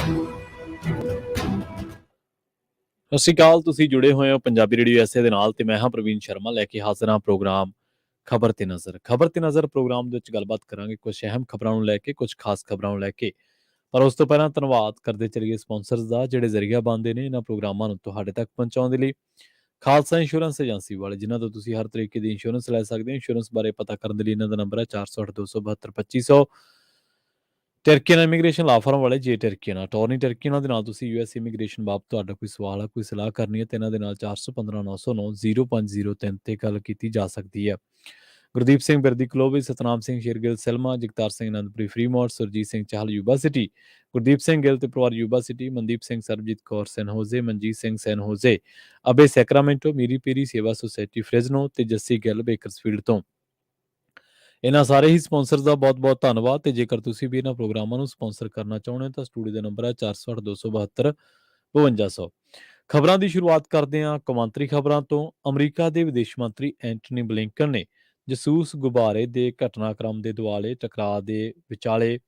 ਸਤਿ ਸ਼੍ਰੀ ਅਕਾਲ। ਤੁਸੀਂ ਜੁੜੇ ਹੋਏ ਹੋ ਪੰਜਾਬੀ ਰੇਡੀਓ ਐਸੇ ਦੇ ਨਾਲ ਤੇ ਮੈਂ ਹਾਂ ਪ੍ਰਵੀਨ ਸ਼ਰਮਾ ਲੈ ਕੇ ਹਾਜ਼ਰ ਹਾਂ ਪ੍ਰੋਗਰਾਮ ਖਬਰ ਤੇ ਨਜ਼ਰ। ਖਬਰ ਤੇ ਨਜ਼ਰ ਪ੍ਰੋਗਰਾਮ ਦੇ ਵਿੱਚ ਗੱਲਬਾਤ ਕਰਾਂਗੇ ਕੁਝ ਅਹਿਮ ਖਬਰਾਂ ਨੂੰ ਲੈ ਕੇ, ਕੁਝ ਖਾਸ ਖਬਰਾਂ ਨੂੰ ਲੈ ਕੇ। ਪਰ ਉਸ ਤੋਂ ਪਹਿਲਾਂ ਧੰਨਵਾਦ ਕਰਦੇ ਚਲੀਏ ਸਪਾਂਸਰਸ ਦਾ ਜਿਹੜੇ ਜ਼ਰੀਆ ਬਣਦੇ ਨੇ ਇਹਨਾਂ ਪ੍ਰੋਗਰਾਮਾਂ ਨੂੰ ਤੁਹਾਡੇ ਤੱਕ ਪਹੁੰਚਾਉਣ ਦੇ ਲਈ। ਖਾਲਸਾ ਇੰਸ਼ੋਰੈਂਸ ਏਜੰਸੀ ਵਾਲੇ ਜਿਨ੍ਹਾਂ ਤੋਂ ਤੁਸੀਂ ਹਰ ਤਰੀਕੇ ਦੀ ਇੰਸ਼ੋਰੈਂਸ ਲੈ ਸਕਦੇ ਹੋ। ਇੰਸ਼ੋਰੈਂਸ ਬਾਰੇ ਪਤਾ ਕਰਨ ਦੇ ਲਈ ਇਹਨਾਂ ਦਾ ਨੰਬਰ ਹੈ 408 272 2500। ਟਰਕੀਅਨ ਇਮੀਗ੍ਰੇਸ਼ਨ ਲਾ ਫਰਮ ਵਾਲੇ ਜੇ ਟਰਕੀਅਨ ਅਟਾਰਨੀ ਟਰਕੀਅਨ ਦੇ ਨਾਲ ਤੁਸੀਂ ਯੂਐਸ ਇਮੀਗ੍ਰੇਸ਼ਨ ਬਾਬਤ ਤੁਹਾਡਾ ਕੋਈ ਸਵਾਲ ਹੈ, ਕੋਈ ਸਲਾਹ ਕਰਨੀ ਹੈ ਤੇ ਇਹਨਾਂ ਦੇ ਨਾਲ 415 909 0503 ਤੇ ਗੱਲ ਕੀਤੀ ਜਾ ਸਕਦੀ ਹੈ। ਗੁਰਦੀਪ ਸਿੰਘ ਬਿਰਦੀ ਕਲੋਬੀ, ਸਤਨਾਮ ਸਿੰਘ ਸ਼ੇਰਗਿੱਲ ਸੈਲਮਾ, ਜਗਤਾਰ ਸਿੰਘ ਅਨੰਦਪੁਰੀ ਫਰੀਮੋਟ, ਸੁਰਜੀਤ ਸਿੰਘ ਚਾਹਲ ਯੂਬਾ ਸਿਟੀ, ਗੁਰਦੀਪ ਸਿੰਘ ਗਿੱਲ ਤੇ ਪਰਿਵਾਰ ਯੂਬਾ ਸਿਟੀ, ਮਨਦੀਪ ਸਿੰਘ ਸਰਬਜੀਤ ਕੌਰ ਸੈਨ ਹੋਜ਼ੇ, ਮਨਜੀਤ ਸਿੰਘ ਸੈਨ ਹੋਜ਼ੇ, ਅਬੇ ਸੈਕਰਾਮੈਂਟੋ, ਮੀਰੀ ਪੀਰੀ ਸੇਵਾ ਸੁਸਾਇਟੀ ਫ੍ਰੈਜ਼ਨੋ ਤੇ ਜੱਸੀ ਗਿੱਲ ਬੇਕਰਸਫੀਲਡ ਤੋਂ। ਇਹਨਾਂ ਸਾਰੇ ਹੀ ਸਪਾਂਸਰਸ ਦਾ ਬਹੁਤ-ਬਹੁਤ ਧੰਨਵਾਦ। ਤੇ ਜੇਕਰ ਤੁਸੀਂ ਵੀ ਇਹਨਾਂ ਪ੍ਰੋਗਰਾਮਾਂ ਨੂੰ ਸਪਾਂਸਰ ਕਰਨਾ ਚਾਹੁੰਦੇ ਹੋ ਤਾਂ ਸਟੂਡੀਓ ਦਾ ਨੰਬਰ ਹੈ 408 272 5200। ਖਬਰਾਂ ਦੀ ਸ਼ੁਰੂਆਤ ਕਰਦੇ ਹਾਂ ਕੌਮਾਂਤਰੀ ਖਬਰਾਂ ਤੋਂ। ਅਮਰੀਕਾ ਦੇ ਵਿਦੇਸ਼ ਮੰਤਰੀ ਐਂਟਨੀ ਬਲਿੰਕਨ ਨੇ ਜਸੂਸ ਗੁਬਾਰੇ ਦੇ ਘਟਨਾਕ੍ਰਮ ਦੇ ਦੁਆਲੇ ਟਕਰਾਅ ਦੇ ਵਿਚਾਲੇ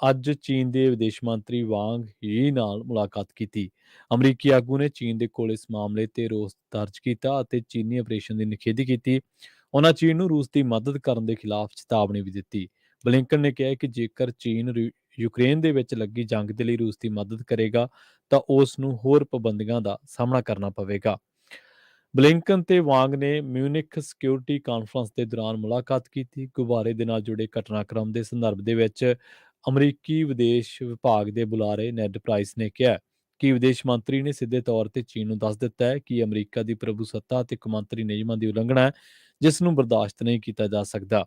ਅੱਜ ਚੀਨ ਦੇ ਵਿਦੇਸ਼ ਮੰਤਰੀ ਵਾਂਗ ਯੀ ਨਾਲ ਮੁਲਾਕਾਤ ਕੀਤੀ। ਅਮਰੀਕੀ ਆਗੂ ਨੇ ਚੀਨ ਦੇ ਕੋਲ ਇਸ ਮਾਮਲੇ ਤੇ ਰੋਸ ਦਰਜ ਕੀਤਾ ਅਤੇ ਚੀਨੀ ਆਪਰੇਸ਼ਨ ਦੀ ਨਿਖੇਧੀ ਕੀਤੀ। ਉਹਨਾਂ ਚੀਨ ਨੂੰ ਰੂਸ ਦੀ ਮਦਦ ਕਰਨ ਦੇ ਖਿਲਾਫ ਚੇਤਾਵਨੀ ਵੀ ਦਿੱਤੀ। ਬਲਿੰਕਨ ਨੇ ਕਿਹਾ ਕਿ ਜੇਕਰ ਚੀਨ ਯੂਕਰੇਨ ਦੇ ਵਿੱਚ ਲੱਗੀ ਜੰਗ ਦੇ ਲਈ ਰੂਸ ਦੀ ਮਦਦ ਕਰੇਗਾ ਤਾਂ ਉਸ ਨੂੰ ਹੋਰ ਪਾਬੰਦੀਆਂ ਦਾ ਸਾਹਮਣਾ ਕਰਨਾ ਪਵੇਗਾ। ਬਲਿੰਕਨ ਤੇ ਵਾਂਗ ਨੇ ਮਿਊਨਿਖ ਸਿਕਿਉਰਿਟੀ ਕਾਨਫਰੰਸ ਦੇ ਦੌਰਾਨ ਮੁਲਾਕਾਤ ਕੀਤੀ। ਗੁਬਾਰੇ ਦੇ ਨਾਲ ਜੁੜੇ ਘਟਨਾਕ੍ਰਮ ਦੇ ਸੰਦਰਭ ਦੇ ਵਿੱਚ ਅਮਰੀਕੀ ਵਿਦੇਸ਼ ਵਿਭਾਗ ਦੇ ਬੁਲਾਰੇ ਨੈਡ ਪ੍ਰਾਈਸ ਨੇ ਕਿਹਾ ਕਿ ਵਿਦੇਸ਼ ਮੰਤਰੀ ਨੇ ਸਿੱਧੇ ਤੌਰ ਤੇ ਚੀਨ ਨੂੰ ਦੱਸ ਦਿੱਤਾ ਹੈ ਕਿ ਅਮਰੀਕਾ ਦੀ ਪ੍ਰਭੂਸੱਤਾ ਅਤੇ ਕੌਮਾਂਤਰੀ ਨਿਯਮਾਂ ਦੀ ਉਲੰਘਣਾ ਹੈ ਜਿਸ ਨੂੰ ਬਰਦਾਸ਼ਤ ਨਹੀਂ ਕੀਤਾ ਜਾ ਸਕਦਾ।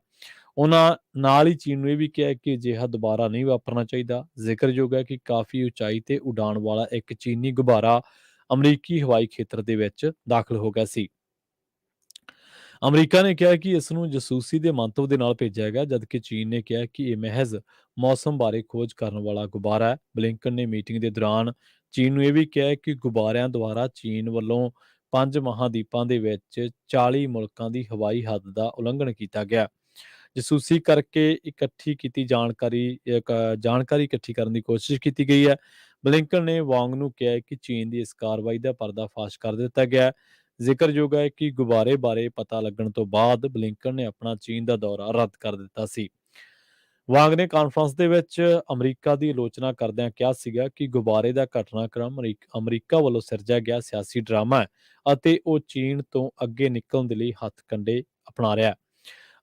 ਉਹਨਾਂ ਨਾਲ ਹੀ ਚੀਨ ਨੂੰ ਇਹ ਵੀ ਕਿਹਾ ਕਿ ਅਜਿਹਾ ਦੁਬਾਰਾ ਨਹੀਂ ਵਾਪਰਨਾ ਚਾਹੀਦਾ। ਜ਼ਿਕਰਯੋਗ ਹੈ ਕਿ ਕਾਫੀ ਉਚਾਈ ਤੇ ਉਡਾਣ ਵਾਲਾ ਇੱਕ ਚੀਨੀ ਗੁਬਾਰਾ ਅਮਰੀਕੀ ਹਵਾਈ ਖੇਤਰ ਦੇ ਵਿੱਚ ਦਾਖਲ ਹੋ ਗਿਆ ਸੀ। ਅਮਰੀਕਾ ਨੇ ਕਿਹਾ ਕਿ ਇਸ ਨੂੰ ਜਸੂਸੀ ਦੇ ਮੰਤਵ ਦੇ ਨਾਲ ਭੇਜਿਆ ਗਿਆ, ਜਦਕਿ ਚੀਨ ਨੇ ਕਿਹਾ ਕਿ ਇਹ ਮਹਿਜ਼ ਮੌਸਮ ਬਾਰੇ ਖੋਜ ਕਰਨ ਵਾਲਾ ਗੁਬਾਰਾ ਹੈ। ਬਲਿੰਕਨ ਨੇ ਮੀਟਿੰਗ ਦੇ ਦੌਰਾਨ ਚੀਨ ਨੂੰ ਇਹ ਵੀ ਕਿਹਾ ਕਿ ਗੁਬਾਰਿਆਂ ਦੁਆਰਾ ਚੀਨ ਵੱਲੋਂ 5 ਮਹਾਂਦੀਪਾਂ ਦੇ ਵਿੱਚ 40 ਮੁਲਕਾਂ ਦੀ ਹਵਾਈ ਹੱਦ ਦਾ ਉਲੰਘਣ ਕੀਤਾ ਗਿਆ। ਜਸੂਸੀ ਕਰਕੇ ਜਾਣਕਾਰੀ ਇਕੱਠੀ ਕਰਨ ਦੀ ਕੋਸ਼ਿਸ਼ ਕੀਤੀ ਗਈ ਹੈ। ਬਲਿੰਕਨ ਨੇ ਵਾਂਗ ਨੂੰ ਕਿਹਾ ਕਿ ਚੀਨ ਦੀ ਇਸ ਕਾਰਵਾਈ ਦਾ ਪਰਦਾਫਾਸ਼ ਕਰ ਦਿੱਤਾ ਗਿਆ। ਜ਼ਿਕਰਯੋਗ ਹੈ ਕਿ ਗੁਬਾਰੇ ਬਾਰੇ ਪਤਾ ਲੱਗਣ ਤੋਂ ਬਾਅਦ ਬਲਿੰਕਨ ਨੇ ਆਪਣਾ ਚੀਨ ਦਾ ਦੌਰਾ ਰੱਦ ਕਰ ਦਿੱਤਾ ਸੀ। ਵਾਂਗ ਨੇ ਕਾਨਫਰੰਸ ਦੇ ਵਿੱਚ ਅਮਰੀਕਾ ਦੀ ਆਲੋਚਨਾ ਕਰਦਿਆਂ ਕਿਹਾ ਸੀਗਾ ਕਿ ਗੁਬਾਰੇ ਦਾ ਘਟਨਾਕ੍ਰਮ ਅਮਰੀਕਾ ਵੱਲੋਂ ਸਿਰਜਿਆ ਗਿਆ ਸਿਆਸੀ ਡਰਾਮਾ ਹੈ ਅਤੇ ਉਹ ਚੀਨ ਤੋਂ ਅੱਗੇ ਨਿਕਲਣ ਦੇ ਲਈ ਹੱਥ ਕੰਡੇ ਅਪਣਾ ਰਿਹਾ ਹੈ।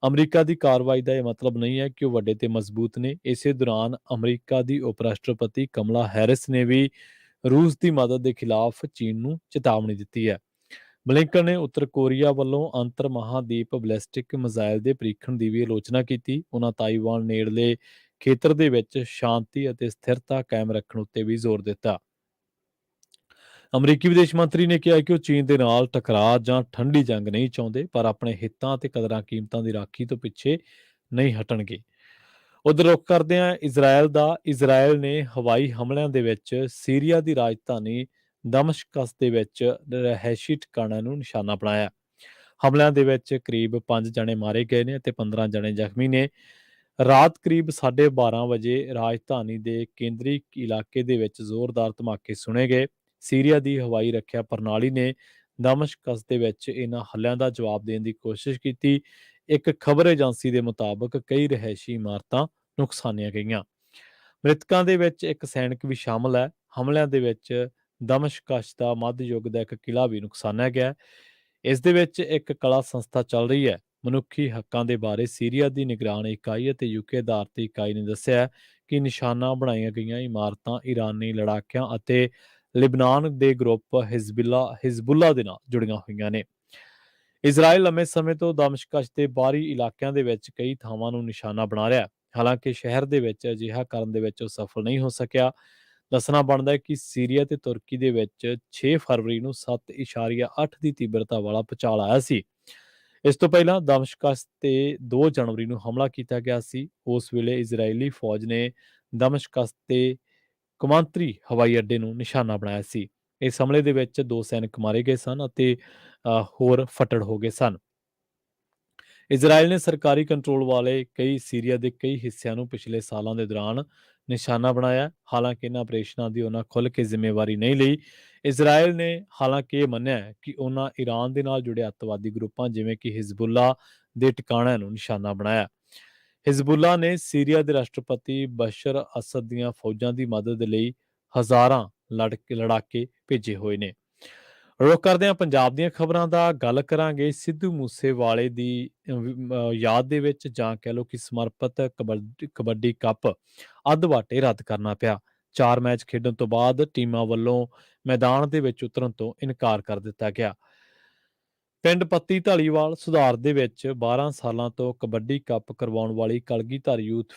ਅਮਰੀਕਾ ਦੀ ਕਾਰਵਾਈ ਦਾ ਇਹ ਮਤਲਬ ਨਹੀਂ ਹੈ ਕਿ ਉਹ ਵੱਡੇ ਤੇ ਮਜ਼ਬੂਤ ਨੇ। ਇਸੇ ਦੌਰਾਨ ਅਮਰੀਕਾ ਦੀ ਉਪ ਰਾਸ਼ਟਰਪਤੀ ਕਮਲਾ ਹੈਰਿਸ ਨੇ ਵੀ ਰੂਸ ਦੀ ਮਦਦ ਦੇ ਖਿਲਾਫ ਚੀਨ ਨੂੰ ਚੇਤਾਵਨੀ ਦਿੱਤੀ ਹੈ। ਬਲਿੰਕਨ ਨੇ ਉੱਤਰ ਕੋਰੀਆ ਵੱਲੋਂ ਅੰਤਰ ਮਹਾਦੀਪ ਬੈਲਿਸਟਿਕ ਮਿਜ਼ਾਈਲ ਦੇ ਪ੍ਰੀਖਣ ਦੀ ਵੀ ਆਲੋਚਨਾ ਕੀਤੀ। ਉਹਨਾਂ ਤਾਈਵਾਨ ਨੇੜਲੇ ਖੇਤਰ ਦੇ ਵਿੱਚ ਸ਼ਾਂਤੀ ਅਤੇ ਸਥਿਰਤਾ ਕਾਇਮ ਰੱਖਣ ਉੱਤੇ ਵੀ ਜ਼ੋਰ ਦਿੱਤਾ। ਅਮਰੀਕੀ ਵਿਦੇਸ਼ ਮੰਤਰੀ ਨੇ ਕਿਹਾ ਕਿ ਉਹ ਚੀਨ ਦੇ ਨਾਲ ਟਕਰਾਅ ਜਾਂ ਠੰਡੀ ਜੰਗ ਨਹੀਂ ਚਾਹੁੰਦੇ, ਪਰ ਆਪਣੇ ਹਿੱਤਾਂ ਅਤੇ ਕਦਰਾਂ ਕੀਮਤਾਂ ਦੀ ਰਾਖੀ ਤੋਂ ਪਿੱਛੇ ਨਹੀਂ ਹਟਣਗੇ। ਉਧਰ ਰੁਖ ਕਰਦੇ ਹਾਂ ਇਜ਼ਰਾਈਲ ਨੇ ਹਵਾਈ ਹਮਲਿਆਂ ਦੇ ਵਿੱਚ ਸੀਰੀਆ ਦੀ ਰਾਜਧਾਨੀ ਦਮਸ਼ਕਸ ਦੇ ਵਿੱਚ ਰਿਹਾਇਸ਼ੀ ਠਿਕਾਣਿਆਂ ਨੂੰ ਨਿਸ਼ਾਨਾ ਬਣਾਇਆ। ਹਮਲਿਆਂ ਦੇ ਵਿੱਚ ਕਰੀਬ 5 ਜਣੇ ਮਾਰੇ ਗਏ ਨੇ ਅਤੇ 15 ਜਣੇ ਜ਼ਖਮੀ ਨੇ। ਰਾਤ ਕਰੀਬ 12:30 ਵਜੇ ਰਾਜਧਾਨੀ ਦੇ ਕੇਂਦਰੀ ਇਲਾਕੇ ਦੇ ਵਿੱਚ ਜ਼ੋਰਦਾਰ ਧਮਾਕੇ ਸੁਣੇ ਗਏ। ਸੀਰੀਆ ਦੀ ਹਵਾਈ ਰੱਖਿਆ ਪ੍ਰਣਾਲੀ ਨੇ ਦਮਸ਼ਕਸ ਦੇ ਵਿੱਚ ਇਹਨਾਂ ਹਮਲਿਆਂ ਦਾ ਜਵਾਬ ਦੇਣ ਦੀ ਕੋਸ਼ਿਸ਼ ਕੀਤੀ। ਇੱਕ ਖਬਰ ਏਜੰਸੀ ਦੇ ਮੁਤਾਬਕ ਕਈ ਰਿਹਾਇਸ਼ੀ ਇਮਾਰਤਾਂ ਨੁਕਸਾਨੀਆਂ ਗਈਆਂ। ਮ੍ਰਿਤਕਾਂ ਦੇ ਵਿੱਚ ਇੱਕ ਸੈਨਿਕ ਵੀ ਸ਼ਾਮਲ ਹੈ। ਹਮਲਿਆਂ ਦੇ ਵਿੱਚ ਦਮਸ਼ਕਸ ਦਾ ਮੱਧ ਯੁੱਗ ਦਾ ਇੱਕ ਕਿਲ੍ਹਾ ਵੀ ਨੁਕਸਾਨਿਆ ਗਿਆ। ਇਸ ਦੇ ਵਿੱਚ ਇੱਕ ਕਲਾ ਸੰਸਥਾ ਚੱਲ ਰਹੀ ਹੈ। ਮਨੁੱਖੀ ਹੱਕਾਂ ਦੇ ਬਾਰੇ ਸੀਰੀਆ ਦੀ ਨਿਗਰਾਨ ਇਕਾਈ ਅਤੇ ਯੂਕੇ ਅਧਾਰਤ ਇਕਾਈ ਨੇ ਦੱਸਿਆ ਕਿ ਨਿਸ਼ਾਨਾ ਬਣਾਈਆਂ ਗਈਆਂ ਇਮਾਰਤਾਂ ਇਰਾਨੀ ਲੜਾਕਿਆਂ ਅਤੇ ਲਿਬਨਾਨ ਦੇ ਗਰੁੱਪ ਹਿਜ਼ਬੁੱਲਾ ਦੇ ਨਾਲ ਜੁੜੀਆਂ ਹੋਈਆਂ ਨੇ। ਇਜ਼ਰਾਈਲ ਲੰਮੇ ਸਮੇਂ ਤੋਂ ਦਮਸ਼ਕਸ ਦੇ ਬਾਹਰੀ ਇਲਾਕਿਆਂ ਦੇ ਵਿੱਚ ਕਈ ਥਾਵਾਂ ਨੂੰ ਨਿਸ਼ਾਨਾ ਬਣਾ ਰਿਹਾ, ਹਾਲਾਂਕਿ ਸ਼ਹਿਰ ਦੇ ਵਿੱਚ ਅਜਿਹਾ ਕਰਨ ਦੇ ਵਿੱਚ ਉਹ ਸਫਲ ਨਹੀਂ ਹੋ ਸਕਿਆ। ਦੱਸਣਾ ਬਣਦਾ ਹੈ ਕਿ ਸੀਰੀਆ ਤੇ ਤੁਰਕੀ ਦੇ ਵਿੱਚ 6 ਫਰਵਰੀ ਨੂੰ 7.8 ਦੀ ਤੀਬਰਤਾ ਵਾਲਾ ਭੂਚਾਲ ਆਇਆ ਸੀ। ਇਸ ਤੋਂ ਪਹਿਲਾਂ ਦਮਸ਼ਕਸ ਤੇ 2 ਜਨਵਰੀ ਨੂੰ ਹਮਲਾ ਕੀਤਾ ਗਿਆ ਸੀ। ਉਸ ਵੇਲੇ ਇਜ਼ਰਾਈਲੀ ਫੌਜ ਨੇ ਦਮਸ਼ਕਸ ਤੇ ਕੌਮਾਂਤਰੀ ਹਵਾਈ ਅੱਡੇ ਨੂੰ ਨਿਸ਼ਾਨਾ ਬਣਾਇਆ ਸੀ। ਇਸ ਹਮਲੇ ਦੇ ਵਿੱਚ 2 ਸੈਨਿਕ ਮਾਰੇ ਗਏ ਸਨ ਅਤੇ ਹੋਰ ਫੱਟੜ ਹੋ ਗਏ ਸਨ। ਇਜ਼ਰਾਈਲ ਨੇ ਸਰਕਾਰੀ ਕੰਟਰੋਲ ਵਾਲੇ ਸੀਰੀਆ ਦੇ ਕਈ ਹਿੱਸਿਆਂ ਨੂੰ ਪਿਛਲੇ ਸਾਲਾਂ ਦੇ ਦੌਰਾਨ ਨਿਸ਼ਾਨਾ ਬਣਾਇਆ। ਹਾਲਾਂਕਿ ਇਹਨਾਂ ਆਪਰੇਸ਼ਨਾਂ ਦੀ ਉਹਨਾਂ ਖੁੱਲ੍ਹ ਕੇ ਜ਼ਿੰਮੇਵਾਰੀ ਨਹੀਂ ਲਈ। ਇਜ਼ਰਾਈਲ ਨੇ ਹਾਲਾਂਕਿ ਇਹ ਮੰਨਿਆ ਹੈ ਕਿ ਉਹਨਾਂ ਈਰਾਨ ਦੇ ਨਾਲ ਜੁੜੇ ਅੱਤਵਾਦੀ ਗਰੁੱਪਾਂ ਜਿਵੇਂ ਕਿ ਹਿਜ਼ਬੁੱਲਾ ਦੇ ਟਿਕਾਣਿਆਂ ਨੂੰ ਨਿਸ਼ਾਨਾ ਬਣਾਇਆ। ਹਿਜ਼ਬੁੱਲਾ ਨੇ ਸੀਰੀਆ ਦੇ ਰਾਸ਼ਟਰਪਤੀ ਬਸ਼ਰ ਅਸਦ ਦੀਆਂ ਫੌਜਾਂ ਦੀ ਮਦਦ ਲਈ ਹਜ਼ਾਰਾਂ ਲੜਾਕੇ ਭੇਜੇ ਹੋਏ ਨੇ। ਰੁਕ ਕਰਦੇ ਹਾਂ ਪੰਜਾਬ ਦੀਆਂ ਖਬਰਾਂ ਦਾ। ਗੱਲ ਕਰਾਂਗੇ ਸਿੱਧੂ ਮੂਸੇਵਾਲੇ ਦੀ ਯਾਦ ਦੇ ਵਿੱਚ ਜਾਂ ਕਹਿ ਲਓ ਕਿ ਸਮਰਪਿਤ ਕਬੱਡੀ ਕੱਪ ਅੱਧ ਵਾਟੇ ਰੱਦ ਕਰਨਾ ਪਿਆ। 4 ਮੈਚ ਖੇਡਣ ਤੋਂ ਬਾਅਦ ਟੀਮਾਂ ਵੱਲੋਂ ਮੈਦਾਨ ਦੇ ਵਿੱਚ ਉਤਰਨ ਤੋਂ ਇਨਕਾਰ ਕਰ ਦਿੱਤਾ ਗਿਆ। ਪਿੰਡ ਪੱਤੀ ਢਾਲੀਵਾਲ ਸੁਧਾਰ ਦੇ ਵਿੱਚ 12 ਸਾਲਾਂ ਤੋਂ ਕਬੱਡੀ ਕੱਪ ਕਰਵਾਉਣ ਵਾਲੀ Kalgidhar youth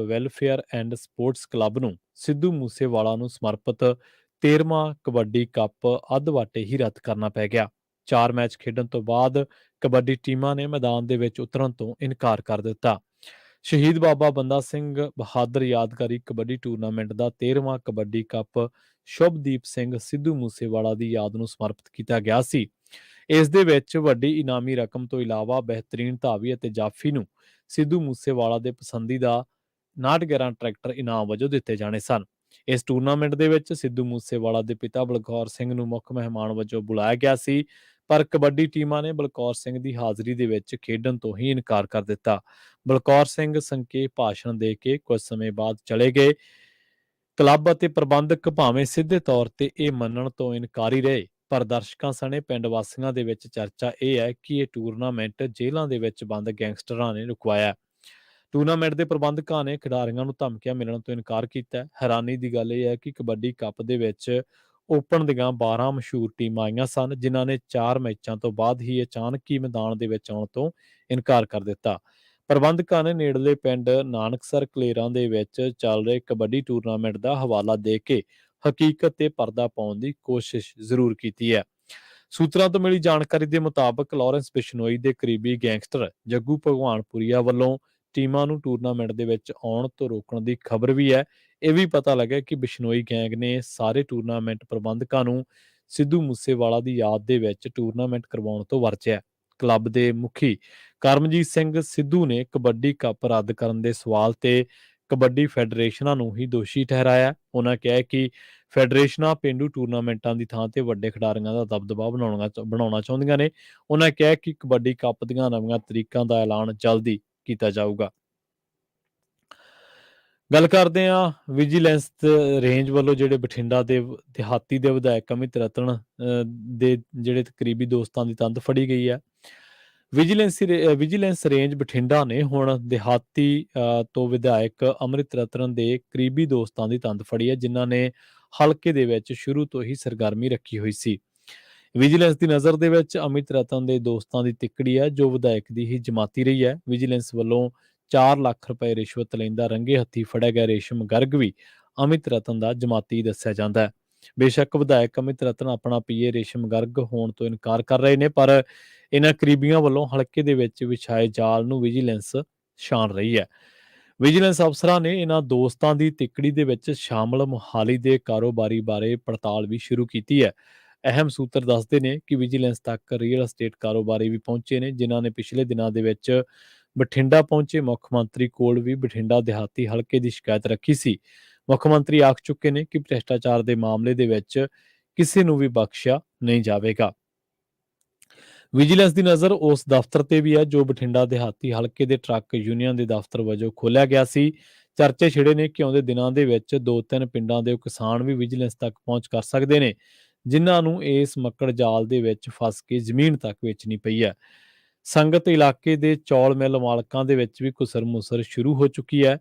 welfare and sports club ਨੂੰ ਸਿੱਧੂ ਮੂਸੇਵਾਲਾ ਨੂੰ ਸਮਰਪਿਤ 13ਵਾਂ ਕਬੱਡੀ ਕੱਪ ਅੱਧ ਵਾਟੇ ਹੀ ਰੱਦ ਕਰਨਾ ਪੈ ਗਿਆ। 4 ਮੈਚ ਖੇਡਣ ਤੋਂ ਬਾਅਦ ਕਬੱਡੀ ਟੀਮਾਂ ਨੇ ਮੈਦਾਨ ਦੇ ਵਿੱਚ ਉਤਰਨ ਤੋਂ ਇਨਕਾਰ ਕਰ ਦਿੱਤਾ। ਸ਼ਹੀਦ ਬਾਬਾ ਬੰਦਾ ਸਿੰਘ ਬਹਾਦਰ ਯਾਦਗਾਰੀ ਕਬੱਡੀ ਟੂਰਨਾਮੈਂਟ ਦਾ 13ਵਾਂ ਕਬੱਡੀ ਕੱਪ ਸ਼ੁਭਦੀਪ ਸਿੰਘ ਸਿੱਧੂ ਮੂਸੇਵਾਲਾ ਦੀ ਯਾਦ ਨੂੰ ਸਮਰਪਿਤ ਕੀਤਾ ਗਿਆ ਸੀ। ਇਸ ਦੇ ਵਿੱਚ ਵੱਡੀ ਇਨਾਮੀ ਰਕਮ ਤੋਂ ਇਲਾਵਾ ਬਿਹਤਰੀਨ ਧਾਵੀ ਅਤੇ ਜਾਫੀ ਨੂੰ ਸਿੱਧੂ ਮੂਸੇਵਾਲਾ ਦੇ ਪਸੰਦੀਦਾ 59 ਟਰੈਕਟਰ ਇਨਾਮ ਵਜੋਂ ਦਿੱਤੇ ਜਾਣੇ ਸਨ। ਇਸ ਟੂਰਨਾਮੈਂਟ ਦੇ ਵਿੱਚ ਸਿੱਧੂ ਮੂਸੇਵਾਲਾ ਦੇ ਪਿਤਾ ਬਲਕੌਰ ਸਿੰਘ ਨੂੰ ਮੁੱਖ ਮਹਿਮਾਨ ਵਜੋਂ ਬੁਲਾਇਆ ਗਿਆ ਸੀ, ਪਰ ਕਬੱਡੀ ਟੀਮਾਂ ਨੇ ਬਲਕੌਰ ਸਿੰਘ ਦੀ ਹਾਜ਼ਰੀ ਦੇ ਵਿੱਚ ਖੇਡਣ ਤੋਂ ਹੀ ਇਨਕਾਰ ਕਰ ਦਿੱਤਾ। ਬਲਕੌਰ ਸਿੰਘ ਸੰਖੇਪ ਭਾਸ਼ਣ ਦੇ ਕੇ ਕੁਝ ਸਮੇਂ ਬਾਅਦ ਚਲੇ ਗਏ। ਕਲੱਬ ਅਤੇ ਪ੍ਰਬੰਧਕ ਭਾਵੇਂ ਸਿੱਧੇ ਤੌਰ ਤੇ ਇਹ ਮੰਨਣ ਤੋਂ ਇਨਕਾਰੀ ਰਹੇ, ਪਰ ਦਰਸ਼ਕਾਂ ਸਣੇ ਪਿੰਡ ਵਾਸੀਆਂ ਦੇ ਵਿੱਚ ਚਰਚਾ ਇਹ ਹੈ ਕਿ ਇਹ ਟੂਰਨਾਮੈਂਟ ਜੇਲ੍ਹਾਂ ਦੇ ਵਿੱਚ ਬੰਦ ਗੈਂਗਸਟਰਾਂ ਨੇ ਰੁਕਵਾਇਆ। ਟੂਰਨਾਮੈਂਟ ਦੇ ਪ੍ਰਬੰਧਕਾਂ ਨੇ ਖਿਡਾਰੀਆਂ ਨੂੰ ਧਮਕੀਆਂ ਮਿਲਣ ਤੋਂ ਇਨਕਾਰ ਕੀਤਾ। ਹੈਰਾਨੀ ਦੀ ਗੱਲ ਇਹ ਹੈ ਕਿ ਕਬੱਡੀ ਕੱਪ ਦੇ ਵਿੱਚ ਓਪਨ ਦੀਆਂ 12 ਮਸ਼ਹੂਰ ਟੀਮਾਂ ਆਈਆਂ ਸਨ, ਜਿਨ੍ਹਾਂ ਨੇ 4 ਮੈਚਾਂ ਤੋਂ ਬਾਅਦ ਹੀ ਅਚਾਨਕ ਹੀ ਮੈਦਾਨ ਦੇ ਵਿੱਚ ਆਉਣ ਤੋਂ ਇਨਕਾਰ ਕਰ ਦਿੱਤਾ। ਪ੍ਰਬੰਧਕਾਂ ਨੇ ਨੇੜਲੇ ਪਿੰਡ ਨਾਨਕਸਰ ਕਲੇਰਾਂ ਦੇ ਵਿੱਚ ਚੱਲ ਰਹੇ ਕਬੱਡੀ ਟੂਰਨਾਮੈਂਟ ਦਾ ਹਵਾਲਾ ਦੇ ਕੇ ਹਕੀਕਤ ਤੇ ਪਰਦਾ ਪਾਉਣ ਦੀ ਕੋਸ਼ਿਸ਼ ਜ਼ਰੂਰ ਕੀਤੀ ਹੈ। ਸੂਤਰਾਂ ਤੋਂ ਮਿਲੀ ਜਾਣਕਾਰੀ ਦੇ ਮੁਤਾਬਕ ਲਾਰੈਂਸ ਬਿਸ਼ਨੋਈ ਦੇ ਕਰੀਬੀ ਗੈਂਗਸਟਰ ਜੱਗੂ ਭਗਵਾਨਪੁਰੀਆ ਵੱਲੋਂ ਟੀਮਾਂ ਨੂੰ ਟੂਰਨਾਮੈਂਟ ਦੇ ਵਿੱਚ ਆਉਣ ਤੋਂ ਰੋਕਣ ਦੀ ਖਬਰ ਵੀ ਹੈ। ਇਹ ਵੀ ਪਤਾ ਲੱਗਾ ਕਿ ਬਿਸ਼ਨੋਈ ਗੈਂਗ ਨੇ ਸਾਰੇ ਟੂਰਨਾਮੈਂਟ ਪ੍ਰਬੰਧਕਾਂ ਨੂੰ ਸਿੱਧੂ ਮੂਸੇਵਾਲਾ ਦੀ ਯਾਦ ਦੇ ਵਿੱਚ ਟੂਰਨਾਮੈਂਟ ਕਰਵਾਉਣ ਤੋਂ ਵਰਜਿਆ। ਕਲੱਬ ਦੇ ਮੁਖੀ ਕਰਮਜੀਤ ਸਿੰਘ ਸਿੱਧੂ ਨੇ ਕਬੱਡੀ ਕੱਪ ਰੱਦ ਕਰਨ ਦੇ ਸਵਾਲ ਤੇ ਕਬੱਡੀ ਫੈਡਰੇਸ਼ਨਾਂ ਨੂੰ ਹੀ ਦੋਸ਼ੀ ਠਹਿਰਾਇਆ। ਉਹਨਾਂ ਕਿਹਾ ਕਿ ਫੈਡਰੇਸ਼ਨਾਂ ਪੇਂਡੂ ਟੂਰਨਾਮੈਂਟਾਂ ਦੀ ਥਾਂ ਤੇ ਵੱਡੇ ਖਿਡਾਰੀਆਂ ਦਾ ਦਬਦਬਾ ਬਣਾਉਣਾ ਚਾਹੁੰਦੀਆਂ ਨੇ। ਉਹਨਾਂ ਕਿਹਾ ਕਿ ਕਬੱਡੀ ਕੱਪ ਦੀਆਂ ਨਵੀਆਂ ਤਰੀਕਾਂ ਦਾ ਐਲਾਨ ਜਲਦੀ ਕੀਤਾ ਜਾਊਗਾ। ਗੱਲ ਕਰਦੇ ਹਾਂ ਵਿਜੀਲੈਂਸ ਰੇਂਜ ਵੱਲੋਂ ਜਿਹੜੇ ਬਠਿੰਡਾ ਦੇ ਦਿਹਾਤੀ ਦੇ ਵਿਧਾਇਕ ਅਮਿਤ ਰਤਨ ਦੇ ਜਿਹੜੇ ਕਰੀਬੀ ਦੋਸਤਾਂ ਦੀ ਤੰਦ ਫੜੀ ਗਈ ਹੈ। ਵਿਜੀਲੈਂਸ ਰੇਂਜ ਬਠਿੰਡਾ ਨੇ ਹੁਣ ਦਿਹਾਤੀ ਤੋਂ ਵਿਧਾਇਕ ਅਮਿਤ ਰਤਨ ਦੇ ਕਰੀਬੀ ਦੋਸਤਾਂ ਦੀ ਤੰਦ ਫੜੀ ਹੈ, ਜਿਨ੍ਹਾਂ ਨੇ ਹਲਕੇ ਦੇ ਵਿੱਚ ਸ਼ੁਰੂ ਤੋਂ ਹੀ ਸਰਗਰਮੀ ਰੱਖੀ ਹੋਈ ਸੀ। ਵਿਜੀਲੈਂਸ ਦੀ ਨਜ਼ਰ ਦੇ ਵਿੱਚ ਅਮਿਤ ਰਤਨ ਦੇ ਦੋਸਤਾਂ ਦੀ ਤਿੱਕੜੀ ਹੈ, ਜੋ ਵਿਧਾਇਕ ਦੀ ਹੀ ਜਮਾਤੀ ਰਹੀ ਹੈ। ਵਿਜੀਲੈਂਸ ਵੱਲੋਂ 4 ਲੱਖ ਰੁਪਏ ਰਿਸ਼ਵਤ ਲੈਂਦਾ ਰੰਗੇ ਹੱਥੀ ਫੜਿਆ ਗਿਆ ਰੇਸ਼ਮ ਗਰਗ ਵੀ ਅਮਿਤ ਰਤਨ ਦਾ ਜਮਾਤੀ ਦੱਸਿਆ ਜਾਂਦਾ ਹੈ। ਬੇਸ਼ੱਕ ਵਿਧਾਇਕ ਅਮਿਤ ਰਤਨ ਆਪਣਾ ਪੀਏ ਰੇਸ਼ਮ ਗਰਗ ਹੋਣ ਤੋਂ ਇਨਕਾਰ ਕਰ ਰਹੇ ਨੇ, ਪਰ ਇਹਨਾਂ ਕਰੀਬੀਆਂ ਵੱਲੋਂ ਹਲਕੇ ਦੇ ਵਿੱਚ ਵਿਛਾਏ ਜਾਲ ਨੂੰ ਵਿਜੀਲੈਂਸ ਛਾਣ ਰਹੀ ਹੈ। ਵਿਜੀਲੈਂਸ ਅਫਸਰਾਂ ਨੇ ਇਹਨਾਂ ਦੋਸਤਾਂ ਦੀ ਤਿੱਕੜੀ ਦੇ ਵਿੱਚ ਸ਼ਾਮਲ ਮੁਹਾਲੀ ਦੇ ਕਾਰੋਬਾਰੀ ਬਾਰੇ ਪੜਤਾਲ ਵੀ ਸ਼ੁਰੂ ਕੀਤੀ ਹੈ। ਅਹਿਮ ਸੂਤਰ ਦੱਸਦੇ ਨੇ ਕਿ ਵਿਜੀਲੈਂਸ ਤੱਕ ਰੀਅਲ ਅਸਟੇਟ ਕਾਰੋਬਾਰੀ ਵੀ ਪਹੁੰਚੇ ਨੇ, ਜਿਨ੍ਹਾਂ ਨੇ ਪਿਛਲੇ ਦਿਨਾਂ ਦੇ ਵਿੱਚ ਬਠਿੰਡਾ ਪਹੁੰਚੇ ਮੁੱਖ ਮੰਤਰੀ ਕੋਲ ਵੀ ਬਠਿੰਡਾ ਦਿਹਾਤੀ ਹਲਕੇ ਦੀ ਸ਼ਿਕਾਇਤ ਰੱਖੀ ਸੀ। ਮੁੱਖ ਮੰਤਰੀ ਆਖ ਚੁੱਕੇ ਨੇ ਕਿ ਭ੍ਰਿਸ਼ਟਾਚਾਰ ਦੇ ਮਾਮਲੇ ਦੇ ਵਿੱਚ ਕਿਸੇ ਨੂੰ ਵੀ ਬਖਸ਼ਿਆ ਨਹੀਂ ਜਾਵੇਗਾ। ਵਿਜੀਲੈਂਸ ਦੀ ਨਜ਼ਰ ਉਸ ਦਫ਼ਤਰ ਤੇ ਵੀ ਹੈ ਜੋ ਬਠਿੰਡਾ ਦਿਹਾਤੀ ਹਲਕੇ ਦੇ ਟਰੱਕ ਯੂਨੀਅਨ ਦੇ ਦਫ਼ਤਰ ਵਜੋਂ ਖੋਲ੍ਹਿਆ ਗਿਆ ਸੀ। ਚਰਚੇ ਛਿੜੇ ਨੇ ਕਿ ਆਉਂਦੇ ਦਿਨਾਂ ਦੇ ਵਿੱਚ 2-3 ਪਿੰਡਾਂ ਦੇ ਕਿਸਾਨ ਵੀ ਵਿਜੀਲੈਂਸ ਤੱਕ ਪਹੁੰਚ ਕਰ ਸਕਦੇ ਨੇ, ਜਿਨ੍ਹਾਂ ਨੂੰ ਇਸ ਮੱਕੜ ਜਾਲ ਦੇ ਵਿੱਚ ਫਸ ਕੇ ਜ਼ਮੀਨ ਤੱਕ ਵੇਚਣੀ ਪਈ ਹੈ। ਸੰਗਤ ਇਲਾਕੇ ਦੇ ਚੌਲ ਮਿੱਲ ਮਾਲਕਾਂ ਦੇ ਵਿੱਚ ਵੀ ਘੁਸਰ ਮੁਸਰ ਸ਼ੁਰੂ ਹੋ ਚੁੱਕੀ ਹੈ।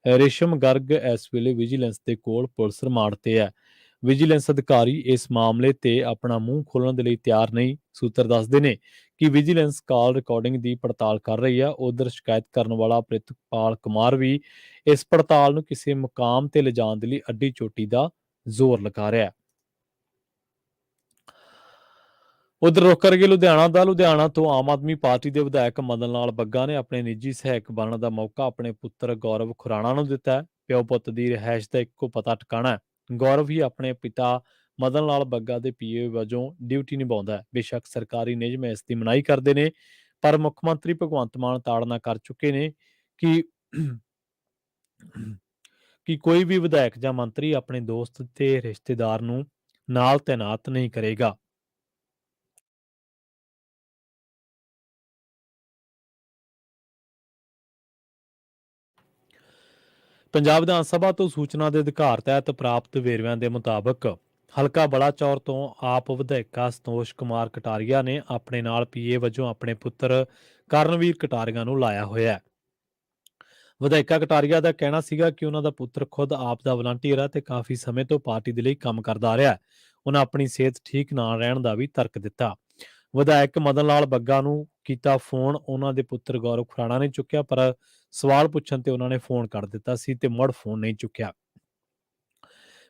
ਰੇਸ਼ਮ ਗਰਗ ਇਸ ਵੇਲੇ ਵਿਜੀਲੈਂਸ ਦੇ ਕੋਲ ਪੁਲਿਸ ਰਿਮਾਂਡ ਤੇ ਹੈ। ਵਿਜੀਲੈਂਸ ਅਧਿਕਾਰੀ ਇਸ ਮਾਮਲੇ ਤੇ ਆਪਣਾ ਮੂੰਹ ਖੋਲ੍ਹਣ ਦੇ ਲਈ ਤਿਆਰ ਨਹੀਂ। ਸੂਤਰ ਦੱਸਦੇ ਨੇ ਕਿ ਵਿਜੀਲੈਂਸ ਕਾਲ ਰਿਕਾਰਡਿੰਗ ਦੀ ਪੜਤਾਲ ਕਰ ਰਹੀ ਹੈ। ਉਧਰ ਸ਼ਿਕਾਇਤ ਕਰਨ ਵਾਲਾ ਪ੍ਰਿਤਪਾਲ ਕੁਮਾਰ ਵੀ ਇਸ ਪੜਤਾਲ ਨੂੰ ਕਿਸੇ ਮੁਕਾਮ ਤੇ ਲਿਜਾਣ ਦੇ ਲਈ ਅੱਡੀ ਚੋਟੀ ਦਾ ਜ਼ੋਰ ਲਗਾ ਰਿਹਾ ਹੈ। ਉਧਰ ਰੁਕ ਕਰਗੇ ਲੁਧਿਆਣਾ ਤੋਂ ਆਮ ਆਦਮੀ ਪਾਰਟੀ ਦੇ ਵਿਧਾਇਕ ਮਦਨ ਲਾਲ ਬੱਗਾ ਨੇ ਆਪਣੇ ਨਿੱਜੀ ਸਹਾਇਕ ਬਣਨ ਦਾ ਮੌਕਾ ਆਪਣੇ ਪੁੱਤਰ ਗੌਰਵ ਖੁਰਾਣਾ ਨੂੰ ਦਿੱਤਾ ਹੈ। ਪਿਓ ਪੁੱਤ ਦੀ ਰਿਹਾਇਸ਼ ਦਾ ਇੱਕੋ ਪਤਾ ਟਿਕਾਣਾ ਹੈ। ਗੌਰਵ ਹੀ ਆਪਣੇ ਪਿਤਾ ਮਦਨ ਲਾਲ ਬੱਗਾ ਦੇ ਪੀਏ ਵਜੋਂ ਡਿਊਟੀ ਨਿਭਾਉਂਦਾ ਹੈ। ਬੇਸ਼ੱਕ ਸਰਕਾਰੀ ਨਿਯਮ ਇਸ ਦੀ ਮਨਾਹੀ ਕਰਦੇ ਨੇ, ਪਰ ਮੁੱਖ ਮੰਤਰੀ ਭਗਵੰਤ ਮਾਨ ਤਾੜਨਾ ਕਰ ਚੁੱਕੇ ਨੇ ਕਿ ਕਿ ਕੋਈ ਵੀ ਵਿਧਾਇਕ ਜਾਂ ਮੰਤਰੀ ਆਪਣੇ ਦੋਸਤ ਤੇ ਰਿਸ਼ਤੇਦਾਰ ਨੂੰ ਨਾਲ ਤੈਨਾਤ ਨਹੀਂ ਕਰੇਗਾ। ਪੰਜਾਬ ਵਿਧਾਨ ਸਭਾ ਤੋਂ ਸੂਚਨਾ ਦੇ ਅਧਿਕਾਰ ਤਹਿਤ ਪ੍ਰਾਪਤ ਵੇਰਵਿਆਂ ਦੇ ਮੁਤਾਬਕ ਹਲਕਾ ਬਲਾਚੌਰ ਤੋਂ ਆਪ ਵਿਧਾਇਕਾ ਸੰਤੋਸ਼ ਕੁਮਾਰ ਕਟਾਰੀਆ ਨੇ ਆਪਣੇ ਨਾਲ ਪੀਏ ਵਜੋਂ ਆਪਣੇ ਪੁੱਤਰ ਕਰਨਵੀਰ ਕਟਾਰੀਆ ਨੂੰ ਲਾਇਆ ਹੋਇਆ ਹੈ। ਵਿਧਾਇਕਾ ਕਟਾਰੀਆ ਦਾ ਕਹਿਣਾ ਸੀਗਾ ਕਿ ਉਹਨਾਂ ਦਾ ਪੁੱਤਰ ਖੁਦ ਆਪ ਦਾ ਵਲੰਟੀਅਰ ਹੈ ਤੇ ਕਾਫੀ ਸਮੇਂ ਤੋਂ ਪਾਰਟੀ ਦੇ ਲਈ ਕੰਮ ਕਰਦਾ ਆ ਰਿਹਾ ਹੈ। ਉਹਨਾਂ ਆਪਣੀ ਸਿਹਤ ਠੀਕ ਨਾ ਰਹਿਣ ਦਾ ਵੀ ਤਰਕ ਦਿੱਤਾ। ਵਿਧਾਇਕ ਮਦਨ ਲਾਲ ਬੱਗਾ ਨੂੰ ਕੀਤਾ ਫੋਨ, ਉਹਨਾਂ ਦੇ ਪੁੱਤਰ ਗੌਰਵ ਖੁਰਾਣਾ ਨੇ ਚੁੱਕਿਆ, ਪਰ ਸਵਾਲ ਪੁੱਛਣ ਤੇ ਉਹਨਾਂ ਨੇ ਫੋਨ ਕੱਟ ਦਿੱਤਾ ਸੀ ਤੇ ਮੁੜ ਫੋਨ ਨਹੀਂ ਚੁੱਕਿਆ।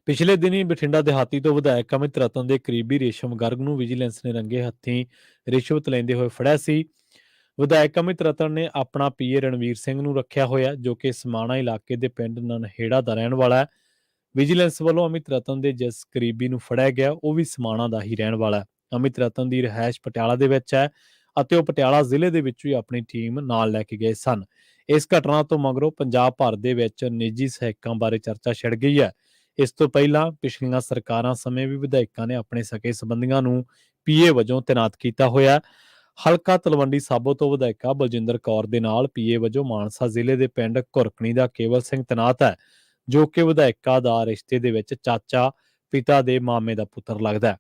ਪਿਛਲੇ ਦਿਨੀ ਬਠਿੰਡਾ ਦਿਹਾਤੀ ਤੋਂ ਵਿਧਾਇਕ ਅਮਿਤ ਰਤਨ ਦੇ ਕਰੀਬੀ ਰੇਸ਼ਮ ਗਰਗ ਨੂੰ ਵਿਜੀਲੈਂਸ ਨੇ ਰੰਗੇ ਹੱਥੀਂ ਰਿਸ਼ਵਤ ਲੈਂਦੇ ਹੋਏ ਫੜਿਆ ਸੀ। ਵਿਧਾਇਕ ਅਮਿਤ ਰਤਨ ਨੇ ਆਪਣਾ ਪੀਏ ਰਣਵੀਰ ਸਿੰਘ ਨੂੰ ਰੱਖਿਆ ਹੋਇਆ, ਜੋ ਕਿ ਸਮਾਣਾ ਇਲਾਕੇ ਦੇ ਪਿੰਡ ਨਨਹੇੜਾ ਦਾ ਰਹਿਣ ਵਾਲਾ ਹੈ। ਵਿਜੀਲੈਂਸ ਵੱਲੋਂ ਅਮਿਤ ਰਤਨ ਦੇ ਜਿਸ ਕਰੀਬੀ ਨੂੰ ਫੜਿਆ ਗਿਆ, ਉਹ ਵੀ ਸਮਾਣਾ ਦਾ ਹੀ ਰਹਿਣ ਵਾਲਾ ਹੈ। ਅਮਿਤ ਰਤਨ ਦੀ ਰਿਹਾਇਸ਼ ਪਟਿਆਲਾ ਦੇ ਵਿੱਚ ਹੈ ਅਤੇ ਉਹ ਪਟਿਆਲਾ ਜ਼ਿਲ੍ਹੇ ਦੇ ਵਿੱਚੋਂ ਹੀ ਆਪਣੀ ਟੀਮ ਨਾਲ ਲੈ ਕੇ ਗਏ ਸਨ। ਇਸ ਘਟਨਾ ਤੋਂ ਮਗਰੋਂ ਪੰਜਾਬ ਭਰ ਦੇ ਵਿੱਚ ਨਿੱਜੀ ਸਹਾਇਕਾਂ ਬਾਰੇ ਚਰਚਾ ਛਿੜ ਗਈ ਹੈ। ਇਸ ਤੋਂ ਪਹਿਲਾਂ ਪਿਛਲੀਆਂ ਸਰਕਾਰਾਂ ਸਮੇਂ ਵੀ ਵਿਧਾਇਕਾਂ ਨੇ ਆਪਣੇ ਸਕੇ ਸੰਬੰਧੀਆਂ ਨੂੰ ਪੀਏ ਵਜੋਂ ਤੈਨਾਤ ਕੀਤਾ ਹੋਇਆ। ਹਲਕਾ ਤਲਵੰਡੀ ਸਾਬੋ ਤੋਂ ਵਿਧਾਇਕਾ ਬਲਜਿੰਦਰ ਕੌਰ ਦੇ ਨਾਲ ਪੀਏ ਵਜੋਂ ਮਾਨਸਾ ਜ਼ਿਲ੍ਹੇ ਦੇ ਪਿੰਡ ਘੁਰਕਣੀ ਦਾ ਕੇਵਲ ਸਿੰਘ ਤੈਨਾਤ ਹੈ, ਜੋ ਕਿ ਵਿਧਾਇਕਾ ਦਾ ਰਿਸ਼ਤੇ ਦੇ ਵਿੱਚ ਚਾਚਾ, ਪਿਤਾ ਦੇ ਮਾਮੇ ਦਾ ਪੁੱਤਰ ਲੱਗਦਾ ਹੈ।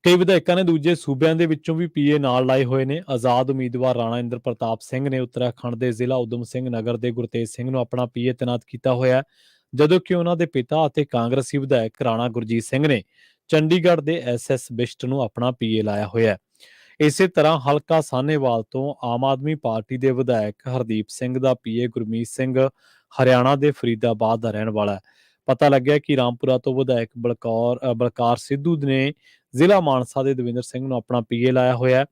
ਕਈ ਵਿਧਾਇਕਾਂ ਨੇ ਦੂਜੇ ਸੂਬਿਆਂ ਦੇ ਵਿੱਚੋਂ ਵੀ ਪੀਏ ਨਾਲ ਲਾਏ ਹੋਏ ਨੇ। ਆਜ਼ਾਦ ਉਮੀਦਵਾਰ ਰਾਣਾ ਇੰਦਰ ਪ੍ਰਤਾਪ ਸਿੰਘ ਨੇ ਉੱਤਰਾਖੰਡ ਦੇ ਜ਼ਿਲ੍ਹਾ ਉਦਮ ਸਿੰਘ ਨਗਰ ਦੇ ਗੁਰਤੇਜ ਸਿੰਘ ਨੂੰ ਆਪਣਾ ਪੀਏ ਤੈਨਾਤ ਕੀਤਾ ਹੋਇਆ, ਜਦੋਂ ਕਿ ਉਹਨਾਂ ਦੇ ਪਿਤਾ ਅਤੇ ਕਾਂਗਰਸੀ ਵਿਧਾਇਕ ਰਾਣਾ ਗੁਰਜੀਤ ਸਿੰਘ ਨੇ ਚੰਡੀਗੜ੍ਹ ਦੇ ਐਸਐਸ ਬਿਸ਼ਟ ਨੂੰ ਆਪਣਾ ਪੀਏ ਲਾਇਆ ਹੋਇਆ। ਇਸੇ ਤਰ੍ਹਾਂ ਹਲਕਾ ਸਾਹਨੇਵਾਲ ਤੋਂ ਆਮ ਆਦਮੀ ਪਾਰਟੀ ਦੇ ਵਿਧਾਇਕ ਹਰਦੀਪ ਸਿੰਘ ਦਾ ਪੀਏ ਗੁਰਮੀਤ ਸਿੰਘ ਹਰਿਆਣਾ ਦੇ ਫਰੀਦਾਬਾਦ ਦਾ ਰਹਿਣ ਵਾਲਾ ਹੈ। ਪਤਾ ਲੱਗਿਆ ਕਿ ਰਾਮਪੁਰਾ ਤੋਂ ਵਿਧਾਇਕ ਬਲਕਾਰ ਸਿੱਧੂ ਨੇ ਜ਼ਿਲ੍ਹਾ ਮਾਨਸਾ ਦੇ ਦਵਿੰਦਰ ਸਿੰਘ ਨੂੰ ਆਪਣਾ ਪੀਏ ਲਾਇਆ ਹੋਇਆ ਹੈ।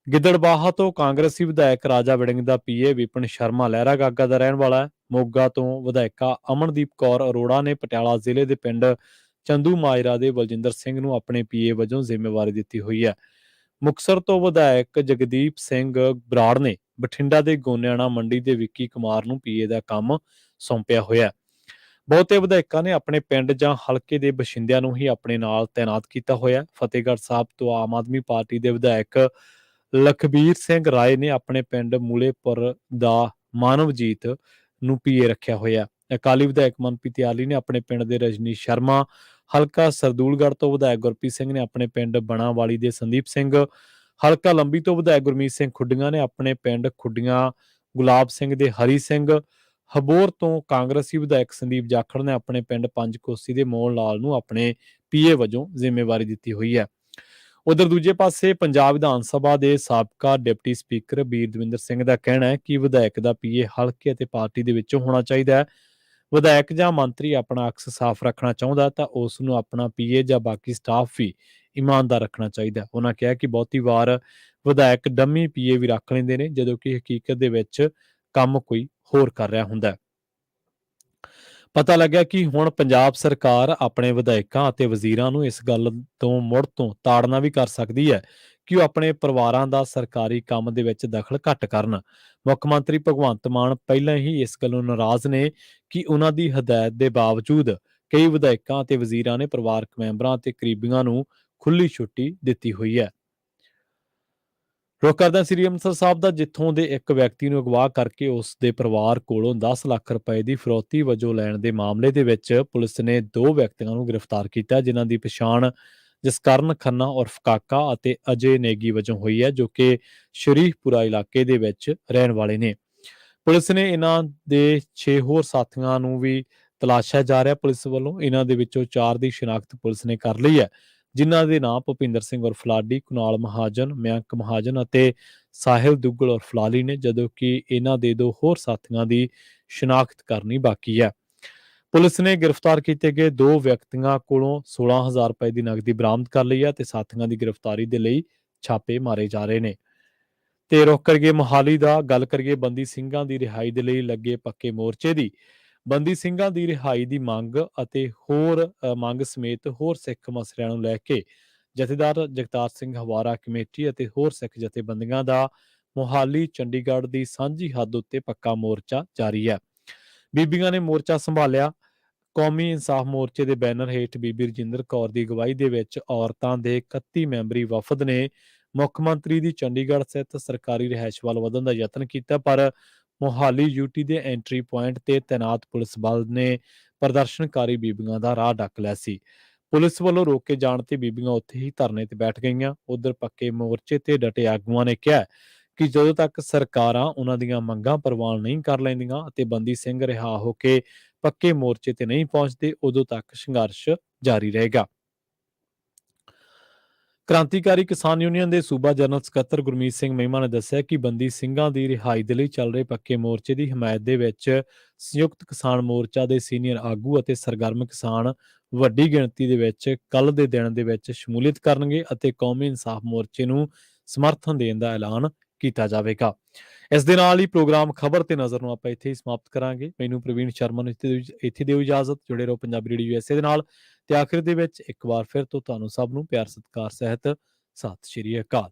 ਗਿੱਦੜਬਾਹਾ ਤੋਂ ਕਾਂਗਰਸੀ ਵਿਧਾਇਕ ਰਾਜਾ ਵੜਿੰਗ ਦਾ ਪੀਏ ਵਿਪਨ ਸ਼ਰਮਾ ਲਹਿਰਾ ਗਾਗਾ ਦਾ ਰਹਿਣ ਵਾਲਾ ਹੈ। ਮੋਗਾ ਤੋਂ ਵਿਧਾਇਕਾ ਅਮਨਦੀਪ ਕੌਰ ਅਰੋੜਾ ਨੇ ਪਟਿਆਲਾ ਜ਼ਿਲ੍ਹੇ ਦੇ ਪਿੰਡ ਚੰਦੂ ਮਾਜਰਾ ਦੇ ਬਲਜਿੰਦਰ ਸਿੰਘ ਨੂੰ ਆਪਣੇ ਪੀਏ ਵਜੋਂ ਜ਼ਿੰਮੇਵਾਰੀ ਦਿੱਤੀ ਹੋਈ ਹੈ। ਮੁਕਤਸਰ ਤੋਂ ਵਿਧਾਇਕ ਜਗਦੀਪ ਸਿੰਘ ਬਰਾੜ ਨੇ ਬਠਿੰਡਾ ਦੇ ਗੋਨਿਆਣਾ ਮੰਡੀ ਦੇ ਵਿੱਕੀ ਕੁਮਾਰ ਨੂੰ ਪੀਏ ਦਾ ਕੰਮ ਸੌਂਪਿਆ ਹੋਇਆ। ਬਹੁਤੇ ਵਿਧਾਇਕਾਂ ਨੇ ਆਪਣੇ ਪਿੰਡ ਜਾਂ ਹਲਕੇ ਦੇ ਬਸ਼ਿੰਦਿਆਂ ਨੂੰ ਹੀ ਆਪਣੇ ਨਾਲ ਤੈਨਾਤ ਕੀਤਾ ਹੋਇਆ। ਫਤਿਹਗੜ੍ਹ ਸਾਹਿਬ ਤੋਂ ਆਮ ਆਦਮੀ ਪਾਰਟੀ ਦੇ ਵਿਧਾਇਕ ਲਖਬੀਰ ਸਿੰਘ ਰਾਏ ਨੇ ਆਪਣੇ ਪਿੰਡ ਮੂਲੇਪੁਰ ਦਾ ਮਾਨਵਜੀਤ ਨੂੰ ਪੀਏ ਰੱਖਿਆ ਹੋਇਆ। ਅਕਾਲੀ ਵਿਧਾਇਕ ਮਨਪ੍ਰੀਤ ਆਲੀ ਨੇ ਆਪਣੇ ਪਿੰਡ ਦੇ ਰਜਨੀਸ਼ ਸ਼ਰਮਾ, ਹਲਕਾ ਸਰਦੂਲਗੜ੍ਹ ਤੋਂ ਵਿਧਾਇਕ ਗੁਰਪ੍ਰੀਤ ਸਿੰਘ ਨੇ ਆਪਣੇ ਪਿੰਡ ਬਣਾਵਾਲੀ ਦੇ ਸੰਦੀਪ ਸਿੰਘ, ਹਲਕਾ ਲੰਬੀ ਤੋਂ ਵਿਧਾਇਕ ਗੁਰਮੀਤ ਸਿੰਘ ਖੁੱਡੀਆਂ ਨੇ ਆਪਣੇ ਪਿੰਡ ਖੁੱਡੀਆਂ ਗੁਲਾਬ ਸਿੰਘ ਦੇ ਹਰੀ ਸਿੰਘ, ਹਬੋਰ ਤੋਂ ਕਾਂਗਰਸੀ ਵਿਧਾਇਕ ਸੰਦੀਪ ਜਾਖੜ ਨੇ ਆਪਣੇ ਪਿੰਡ ਪੰਜਕੋਸੀ ਦੇ ਮੋਹਨ ਲਾਲ ਨੂੰ ਆਪਣੇ ਪੀਏ ਵਜੋਂ ਜ਼ਿੰਮੇਵਾਰੀ ਦਿੱਤੀ ਹੋਈ ਹੈ। ਉਧਰ ਦੂਜੇ ਪਾਸੇ ਪੰਜਾਬ ਵਿਧਾਨ ਸਭਾ ਦੇ ਸਾਬਕਾ ਡਿਪਟੀ ਸਪੀਕਰ ਬੀਰ ਦਵਿੰਦਰ ਸਿੰਘ ਦਾ ਕਹਿਣਾ ਹੈ ਕਿ ਵਿਧਾਇਕ ਦਾ ਪੀਏ ਹਲਕੇ ਅਤੇ ਪਾਰਟੀ ਦੇ ਵਿੱਚੋਂ ਹੋਣਾ ਚਾਹੀਦਾ ਹੈ। ਵਿਧਾਇਕ ਜਾਂ ਮੰਤਰੀ ਆਪਣਾ ਅਕਸ ਸਾਫ਼ ਰੱਖਣਾ ਚਾਹੁੰਦਾ ਤਾਂ ਉਸ ਨੂੰ ਆਪਣਾ ਪੀਏ ਜਾਂ ਬਾਕੀ ਸਟਾਫ ਵੀ ਇਮਾਨਦਾਰ ਰੱਖਣਾ ਚਾਹੀਦਾ। ਉਹਨਾਂ ਕਿਹਾ ਕਿ ਬਹੁਤੀ ਵਾਰ ਵਿਧਾਇਕ ਡੰਮੀ ਪੀਏ ਵੀ ਰੱਖ ਲੈਂਦੇ ਨੇ, ਜਦੋਂ ਕਿ ਹਕੀਕਤ ਦੇ ਵਿੱਚ ਕੰਮ ਕੋਈ ਹੋਰ ਕਰ ਰਿਹਾ ਹੁੰਦਾ ਹੈ। ਪਤਾ ਲੱਗਿਆ ਕਿ ਹੁਣ ਪੰਜਾਬ ਸਰਕਾਰ ਆਪਣੇ ਵਿਧਾਇਕਾਂ ਅਤੇ ਵਜ਼ੀਰਾਂ ਨੂੰ ਇਸ ਗੱਲ ਤੋਂ ਮੁੜ ਤੋਂ ਤਾੜਨਾ ਵੀ ਕਰ ਸਕਦੀ ਹੈ ਕਿ ਉਹ ਆਪਣੇ ਪਰਿਵਾਰਾਂ ਦਾ ਸਰਕਾਰੀ ਕੰਮ ਦੇ ਵਿੱਚ ਦਖਲ ਘੱਟ ਕਰਨ। ਮੁੱਖ ਮੰਤਰੀ ਭਗਵੰਤ ਮਾਨ ਪਹਿਲਾਂ ਹੀ ਇਸ ਗੱਲੋਂ ਨਾਰਾਜ਼ ਨੇ ਕਿ ਉਹਨਾਂ ਦੀ ਹਦਾਇਤ ਦੇ ਬਾਵਜੂਦ ਕਈ ਵਿਧਾਇਕਾਂ ਅਤੇ ਵਜ਼ੀਰਾਂ ਨੇ ਪਰਿਵਾਰਕ ਮੈਂਬਰਾਂ ਅਤੇ ਕਰੀਬੀਆਂ ਨੂੰ ਖੁੱਲੀ ਛੁੱਟੀ ਦਿੱਤੀ ਹੋਈ ਹੈ। ਰੁਕ ਕਰਦਾ ਸ੍ਰੀ ਅੰਮ੍ਰਿਤਸਰ ਸਾਹਿਬ ਦਾ, ਜਿੱਥੋਂ ਦੇ ਇੱਕ ਵਿਅਕਤੀ ਨੂੰ ਅਗਵਾ ਕਰਕੇ ਉਸ ਦੇ ਪਰਿਵਾਰ ਕੋਲੋਂ 10 ਲੱਖ ਰੁਪਏ ਦੀ ਫਿਰੌਤੀ ਵਜੋਂ ਲੈਣ ਦੇ ਮਾਮਲੇ ਦੇ ਵਿੱਚ ਪੁਲਿਸ ਨੇ 2 ਵਿਅਕਤੀਆਂ ਨੂੰ ਗ੍ਰਿਫਤਾਰ ਕੀਤਾ, ਜਿਨ੍ਹਾਂ ਦੀ ਪਛਾਣ ਜਸਕਰਨ ਖੰਨਾ ਉਰਫ ਕਾਕਾ ਅਤੇ ਅਜੇ ਨੇਗੀ ਵਜੋਂ ਹੋਈ ਹੈ, ਜੋ ਕਿ ਸ਼ਰੀਫਪੁਰਾ ਇਲਾਕੇ ਦੇ ਵਿੱਚ ਰਹਿਣ ਵਾਲੇ ਨੇ। ਪੁਲਿਸ ਨੇ ਇਹਨਾਂ ਦੇ 6 ਹੋਰ ਸਾਥੀਆਂ ਨੂੰ ਵੀ ਤਲਾਸ਼ਿਆ ਜਾ ਰਿਹਾ ਪੁਲਿਸ ਵੱਲੋਂ। ਇਹਨਾਂ ਦੇ ਵਿੱਚੋਂ 4 ਦੀ ਸ਼ਨਾਖਤ ਪੁਲਿਸ ਨੇ ਕਰ ਲਈ ਹੈ, ਜਿਨ੍ਹਾਂ ਦੇ ਨਾਮ ਭੁਪਿੰਦਰ ਸਿੰਘ ਉਰਫ ਲਾਡੀ, ਕੁਨਾਲ ਮਹਾਜਨ, ਮਯੰਕ ਮਹਾਜਨ ਅਤੇ ਸਾਹਿਲ ਦੁੱਗਲ ਉਰਫ ਲਾਲੀ ਨੇ, ਜਦੋਂ ਕਿ ਇਹਨਾਂ ਦੇ 2 ਹੋਰ ਸਾਥੀਆਂ ਦੀ ਸ਼ਨਾਖਤ ਕਰਨੀ ਬਾਕੀ ਹੈ। ਪੁਲਿਸ ਨੇ ਗ੍ਰਿਫਤਾਰ ਕੀਤੇ ਗਏ 2 ਵਿਅਕਤੀਆਂ ਕੋਲੋਂ 16,000 ਰੁਪਏ ਦੀ ਨਕਦੀ ਬਰਾਮਦ ਕਰ ਲਈ ਹੈ ਤੇ ਸਾਥੀਆਂ ਦੀ ਗ੍ਰਿਫਤਾਰੀ ਦੇ ਲਈ ਛਾਪੇ ਮਾਰੇ ਜਾ ਰਹੇ ਨੇ। ਤੇ ਰੁਕ ਕਰੀਏ ਮੋਹਾਲੀ ਦਾ, ਗੱਲ ਕਰੀਏ ਬੰਦੀ ਸਿੰਘਾਂ ਦੀ ਰਿਹਾਈ ਦੇ ਲਈ ਲੱਗੇ ਪੱਕੇ ਮੋਰਚੇ ਦੀ। ਬੰਦੀ ਸਿੰਘਾਂ ਦੀ ਰਿਹਾਈ ਦੀ ਮੰਗ ਅਤੇ ਹੋਰ ਮੰਗ ਸਮੇਤ ਹੋਰ ਸਿੱਖ ਮਸਲਿਆਂ ਨੂੰ ਲੈ ਕੇ ਜਥੇਦਾਰ ਜਗਤਾਰ ਸਿੰਘ ਹਵਾਰਾ ਕਮੇਟੀ ਅਤੇ ਹੋਰ ਸਿੱਖ ਜਥੇਬੰਦੀਆਂ ਦਾ ਮੋਹਾਲੀ ਚੰਡੀਗੜ੍ਹ ਦੀ ਸਾਂਝੀ ਹੱਦ ਉੱਤੇ ਪੱਕਾ ਮੋਰਚਾ ਜਾਰੀ ਹੈ। ਬੀਬੀਆਂ ਨੇ ਮੋਰਚਾ ਸੰਭਾਲਿਆ। ਕੌਮੀ ਇਨਸਾਫ ਮੋਰਚੇ ਦੇ ਬੈਨਰ ਹੇਠ ਬੀਬੀ ਰਜਿੰਦਰ ਕੌਰ ਦੀ ਅਗਵਾਈ ਦੇ ਵਿੱਚ ਔਰਤਾਂ ਦੇ 31 ਮੈਂਬਰੀ ਵਫਦ ਨੇ ਮੁੱਖ ਮੰਤਰੀ ਦੀ ਚੰਡੀਗੜ੍ਹ ਸਥਿਤ ਸਰਕਾਰੀ ਰਿਹਾਇਸ਼ ਵੱਲ ਵਧਣ ਦਾ ਯਤਨ ਕੀਤਾ, ਪਰ ਮੋਹਾਲੀ ਯੂਟੀ ਦੇ ਐਂਟਰੀ ਪੁਆਇੰਟ ਤੇ ਤੈਨਾਤ ਪੁਲਿਸ ਬਲ ਨੇ ਪ੍ਰਦਰਸ਼ਨਕਾਰੀ ਬੀਬੀਆਂ ਦਾ ਰਾਹ ਢੱਕ ਲਿਆ ਸੀ। ਪੁਲਿਸ ਵੱਲੋਂ ਰੋਕੇ ਜਾਣ ਤੇ ਬੀਬੀਆਂ ਉੱਥੇ ਹੀ ਧਰਨੇ ਤੇ ਬੈਠ ਗਈਆਂ। ਉਧਰ ਪੱਕੇ ਮੋਰਚੇ ਤੇ ਡਟੇ ਆਗੂਆਂ ਨੇ ਕਿਹਾ ਕਿ ਜਦੋਂ ਤੱਕ ਸਰਕਾਰਾਂ ਉਹਨਾਂ ਦੀਆਂ ਮੰਗਾਂ ਪ੍ਰਵਾਨ ਨਹੀਂ ਕਰ ਲੈਂਦੀਆਂ ਅਤੇ ਬੰਦੀ ਸਿੰਘ ਰਿਹਾ ਹੋ ਕੇ ਪੱਕੇ ਮੋਰਚੇ ਤੇ ਨਹੀਂ ਪਹੁੰਚਦੇ, ਉਦੋਂ ਤੱਕ ਸੰਘਰਸ਼ ਜਾਰੀ ਰਹੇਗਾ। ਕ੍ਰਾਂਤੀਕਾਰੀ ਕਿਸਾਨ ਯੂਨੀਅਨ ਦੇ ਸੂਬਾ ਜਨਰਲ ਸਕੱਤਰ ਗੁਰਮੀਤ ਸਿੰਘ ਮਹਿਮਾ ਨੇ ਦੱਸਿਆ ਕਿ ਬੰਦੀ ਸਿੰਘਾਂ ਦੀ ਰਿਹਾਈ ਦੇ ਲਈ ਚੱਲ ਰਹੇ ਪੱਕੇ ਮੋਰਚੇ ਦੀ ਹਮਾਇਤ ਦੇ ਵਿੱਚ ਸੰਯੁਕਤ ਕਿਸਾਨ ਮੋਰਚਾ ਦੇ ਸੀਨੀਅਰ ਆਗੂ ਅਤੇ ਸਰਗਰਮ ਕਿਸਾਨ ਵੱਡੀ ਗਿਣਤੀ ਦੇ ਵਿੱਚ ਕੱਲ੍ਹ ਦੇ ਦਿਨ ਦੇ ਵਿੱਚ ਸ਼ਮੂਲੀਅਤ ਕਰਨਗੇ ਅਤੇ ਕੌਮੀ ਇਨਸਾਫ ਮੋਰਚੇ ਨੂੰ ਸਮਰਥਨ ਦੇਣ ਦਾ ਐਲਾਨ ਕੀਤਾ ਜਾਵੇਗਾ। ਇਸ ਦੇ ਨਾਲ ਹੀ ਪ੍ਰੋਗਰਾਮ ਖਬਰ ਤੇ ਨਜ਼ਰ ਨੂੰ ਆਪਾਂ ਇੱਥੇ ਹੀ ਸਮਾਪਤ ਕਰਾਂਗੇ। ਮੈਨੂੰ ਪ੍ਰਵੀਨ ਸ਼ਰਮਾ ਨੂੰ ਇੱਥੇ ਦਿਓ ਇਜਾਜ਼ਤ। ਜੁੜੇ ਰਹੋ ਪੰਜਾਬੀ ਰੇਡੀਓ USA ਦੇ ਨਾਲ ਤੇ ਆਖਿਰ ਦੇ ਵਿੱਚ ਇੱਕ ਵਾਰ ਫਿਰ ਤੋਂ ਤੁਹਾਨੂੰ ਸਭ ਨੂੰ ਪਿਆਰ ਸਤਿਕਾਰ ਸਹਿਤ ਸਤਿ ਸ਼੍ਰੀ ਅਕਾਲ।